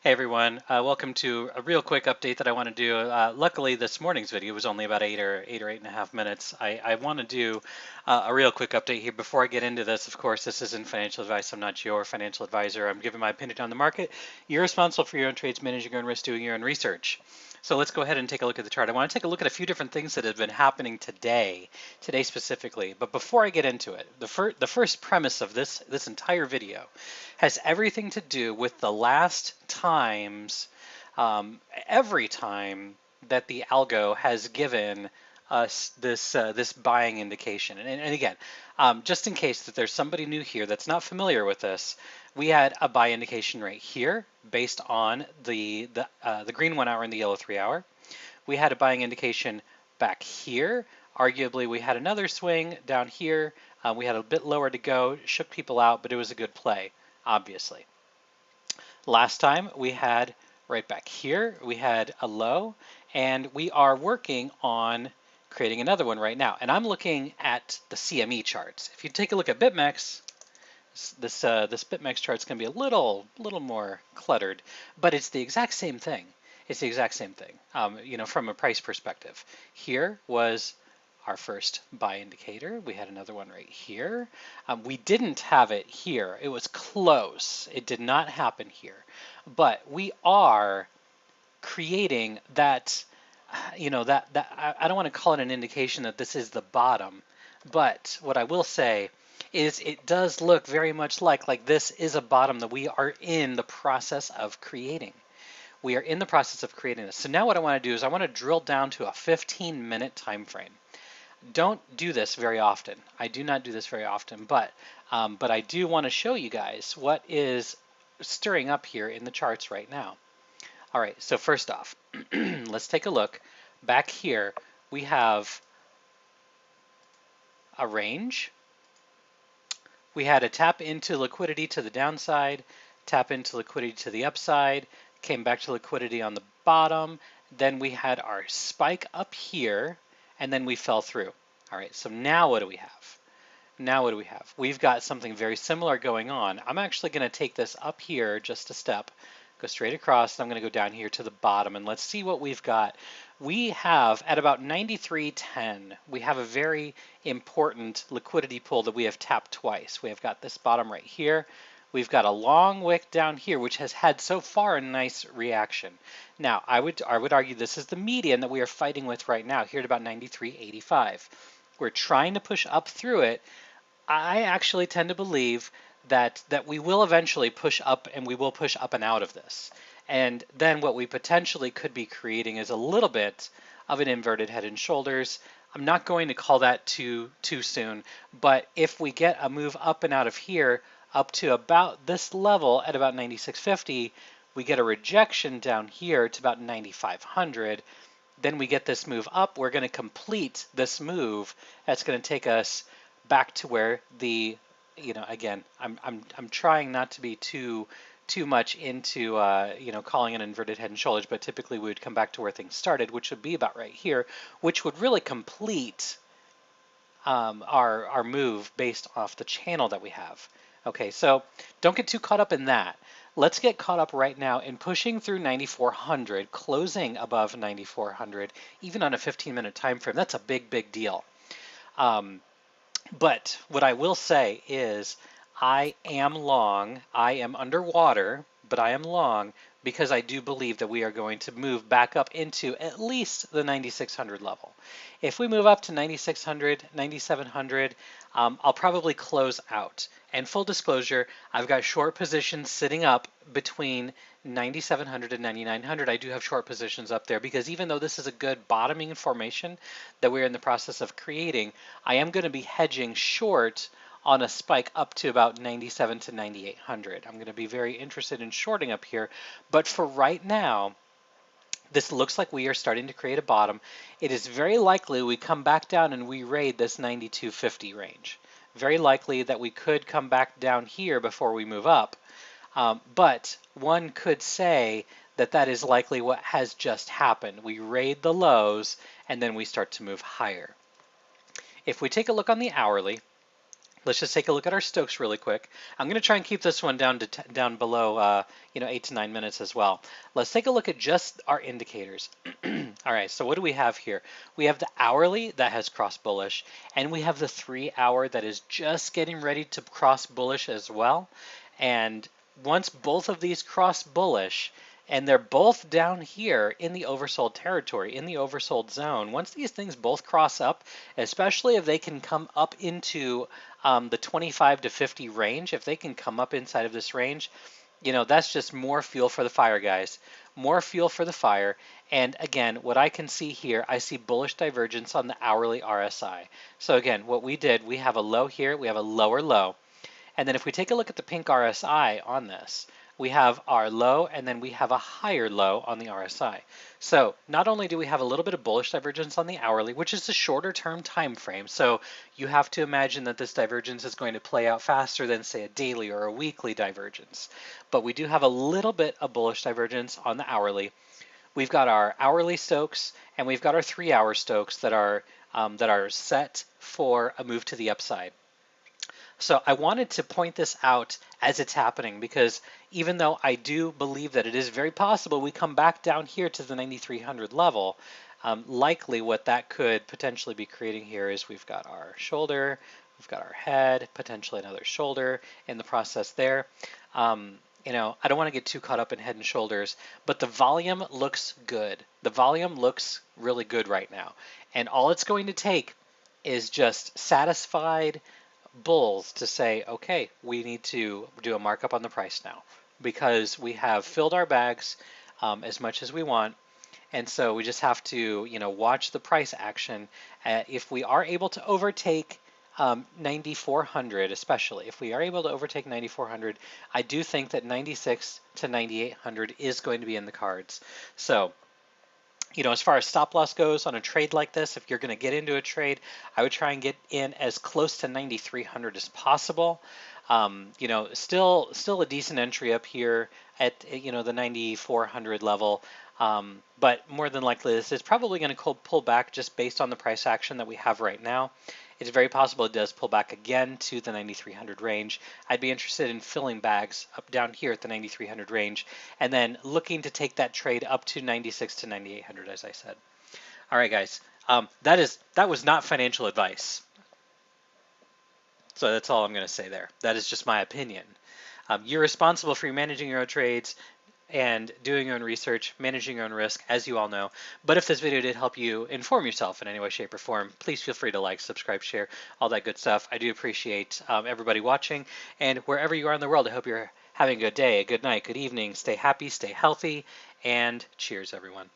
Hey everyone, welcome to a real quick update that I want to do. Luckily, this morning's video was only about 8.5 minutes. I want to do a real quick update here before I get into this. Of course, this isn't financial advice. I'm not your financial advisor. I'm giving my opinion on the market. You're responsible for your own trades, managing your own risk, doing your own research. So let's go ahead and take a look at the chart. I want to take a look at a few different things that have been happening today specifically. But before I get into it, the first premise of this entire video has everything to do with the last times, every time that the algo has given us this buying indication. And again, just in case that there's somebody new here that's not familiar with this, we had a buy indication right here based on the green 1 hour and the yellow 3 hour. We had a buying indication back here. Arguably, we had another swing down here. We had a bit lower to go, shook people out, but it was a good play, obviously. Last time we had right back here, we had a low, and we are working on creating another one right now. And I'm looking at the CME charts. If you take a look at BitMEX, this BitMEX chart's going to be a little more cluttered, but it's the exact same thing. It's the exact same thing, from a price perspective. Here was our first buy indicator. We had another one right here. We didn't have it here. It was close. It did not happen here. But we are creating that, I don't want to call it an indication that this is the bottom, but what I will say is it does look very much like this is a bottom that we are in the process of creating. We are in the process of creating this. So now what I want to do is I want to drill down to a 15-minute time frame. Don't do this very often. I do not do this very often, but I do want to show you guys what is stirring up here in the charts right now. All right, so first off, let's take a look. Back here, we have a range. We had a tap into liquidity to the downside, tap into liquidity to the upside, came back to liquidity on the bottom. Then we had our spike up here, and then we fell through. All right, so now what do we have? Now what do we have? We've got something very similar going on. I'm actually going to take this up here just a step, go straight across, and I'm going to go down here to the bottom, and let's see what we've got. We have, at about 93.10, we have a very important liquidity pool that we have tapped twice. We have got this bottom right here. We've got a long wick down here, which has had so far a nice reaction. Now, I would argue this is the median that we are fighting with right now, here at about 93.85. We're trying to push up through it. I actually tend to believe that we will eventually push up, and we will push up and out of this. And then what we potentially could be creating is a little bit of an inverted head and shoulders. I'm not going to call that too soon, but if we get a move up and out of here, up to about this level at about 96.50, we get a rejection down here to about 9,500. Then we get this move up. We're going to complete this move. That's going to take us back to where the, again, I'm trying not to be too much into calling an inverted head and shoulders, but typically we would come back to where things started, which would be about right here, which would really complete our move based off the channel that we have. Okay, so don't get too caught up in that. Let's get caught up right now in pushing through 9,400, closing above 9,400, even on a 15-minute time frame. That's a big deal. But what I will say is I am long. I am underwater, but I am long because I do believe that we are going to move back up into at least the 9,600 level. If we move up to 9,600, 9,700, I'll probably close out. And full disclosure, I've got short positions sitting up between 9,700 and 9,900. I do have short positions up there because even though this is a good bottoming formation that we're in the process of creating, I am going to be hedging short on a spike up to about 97 to 9,800. I'm going to be very interested in shorting up here, but for right now, this looks like we are starting to create a bottom. It is very likely we come back down and we raid this 92.50 range. Very likely that we could come back down here before we move up, but one could say that that is likely what has just happened. We raid the lows and then we start to move higher. If we take a look on the hourly, let's just take a look at our Stokes really quick. I'm going to try and keep this one down to down below 8 to 9 minutes as well. Let's take a look at just our indicators. All right, so what do we have here? We have the hourly that has crossed bullish, and we have the 3-hour that is just getting ready to cross bullish as well. And once both of these cross bullish, and they're both down here in the oversold territory, in the oversold zone, once these things both cross up, especially if they can come up into the 25 to 50 range, if they can come up inside of this range, that's just more fuel for the fire, guys. More fuel for the fire. And again, what I can see here, I see bullish divergence on the hourly RSI. So again, what we did, we have a low here, we have a lower low. And then if we take a look at the pink RSI on this, we have our low and then we have a higher low on the RSI. So not only do we have a little bit of bullish divergence on the hourly, which is a shorter term time frame, so you have to imagine that this divergence is going to play out faster than say a daily or a weekly divergence. But we do have a little bit of bullish divergence on the hourly. We've got our hourly Stokes and we've got our 3-hour Stokes that are set for a move to the upside. So I wanted to point this out as it's happening because even though I do believe that it is very possible we come back down here to the 9,300 level, likely what that could potentially be creating here is we've got our shoulder, we've got our head, potentially another shoulder in the process there. I don't want to get too caught up in head and shoulders, but the volume looks good. The volume looks really good right now. And all it's going to take is just satisfied bulls to say, okay, we need to do a markup on the price now because we have filled our bags as much as we want. And so we just have to, watch the price action. If we are able to overtake 9,400, especially if we are able to overtake 9,400, I do think that 96 to 9,800 is going to be in the cards. So as far as stop loss goes on a trade like this, if you're going to get into a trade, I would try and get in as close to 9,300 as possible. Still a decent entry up here at the 9,400 level. But more than likely, this is probably going to pull back just based on the price action that we have right now. It's very possible it does pull back again to the 9,300 range. I'd be interested in filling bags up down here at the 9,300 range and then looking to take that trade up to 96 to 9,800, as I said. All right, guys, that was not financial advice. So that's all I'm going to say there. That is just my opinion. You're responsible for managing your own trades and doing your own research, managing your own risk, as you all know. But if this video did help you inform yourself in any way, shape, or form, please feel free to like, subscribe, share, all that good stuff. I do appreciate everybody watching. And wherever you are in the world, I hope you're having a good day, a good night, good evening. Stay happy, stay healthy, and cheers, everyone.